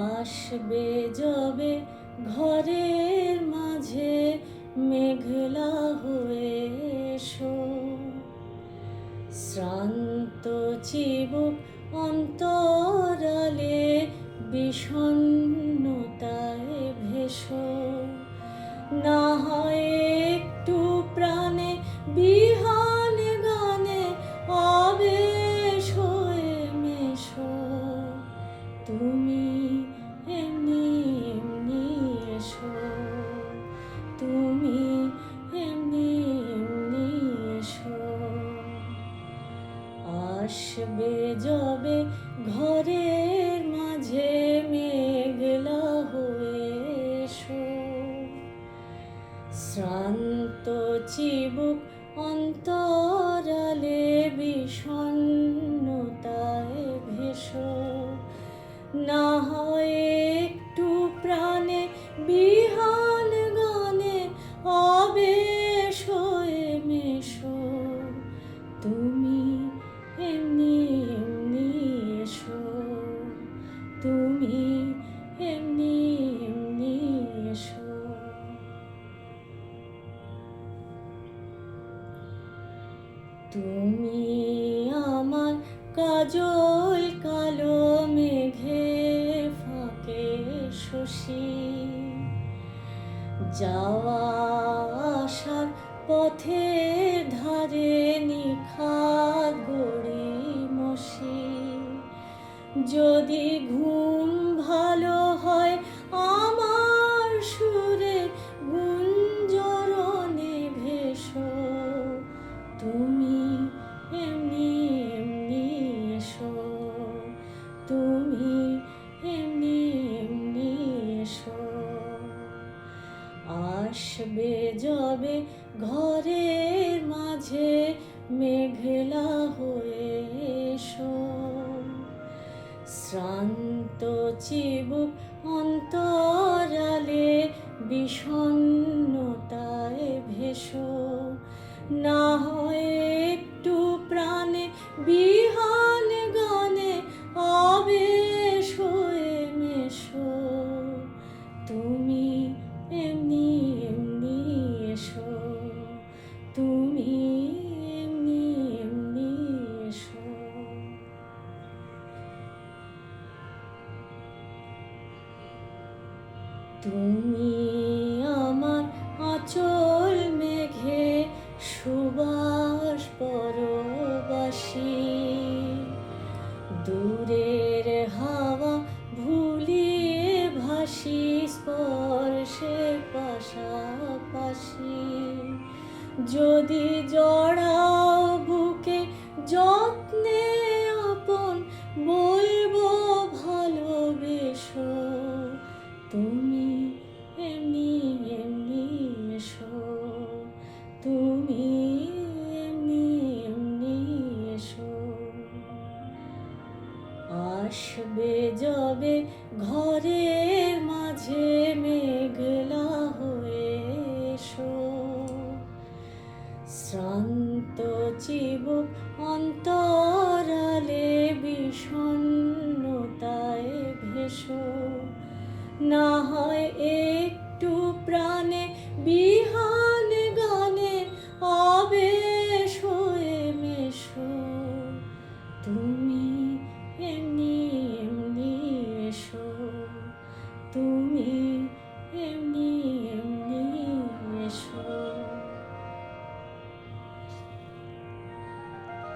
আসবে যবে ঘরের মাঝে মেঘলা হয়ে এসো, শ্রান্ত চিবুক অন্তরালে বিষণ্ণতায় ভেসো। না হয় একটু প্রাণে বিহান গানে আবেশ হয়ে মেশো, তুমি এমনি এমনি এসো, তুমি এমনি এমনি এসো। আসবে যবে ঘরের মাঝে মেঘলা হয়ে এসো, শ্রান্ত চিবুক অন্তরালে বিষণ্ণতায় ভেসো। না হয় একটু প্রাণে বিহান গানে আবেশ হয়ে মেশো, তুমি এমনি এমনি এসো, তুমি এমনি এমনি এসো। তুমি আমার কাজল কালো মেঘে ফাঁকে শশী, যাওয়া আসার পথের ধারে নিখাদ গড়িমসি। যদি ঘুম ভালো হয় আমার সুরে গুঞ্জরণে ভেসো, তুমি এমনি এমনি এসো, তুমি এমনি এমনি এসো। আসবে যবে ঘরের মাঝে মেঘলা হয়ে এসো, শ্রান্ত চিবুক অন্তরালে বিষণ্ণতায় ভেসো। না হয় একটু প্রাণে বিহান গানে আবেশ হয়ে মেশো, তুমি এমনি এমনি এসো, তুমি এমনি এমনি এসো। তুমি আমার আঁচল মেঘে সুবাস পরবাসী, দূরের হাওয়া ভুলিয়ে ভাসি স্পর্শে পাশাপাশি। যদি জড়াও বুকে যত্নে আপন বলবো ভালোবেসো, তুমি এমনি এমনি এসো, তুমি এমনি এমনি এসো। আসবে যবে ঘরের মাঝে মেঘলা হয়ে এসো, শ্রান্ত চিবুক অন্তরালে বিষণ্ণতায় ভেসো। না হয় একটু প্রাণে বিহান গানে আবেশ হয়ে মেশো, তুমি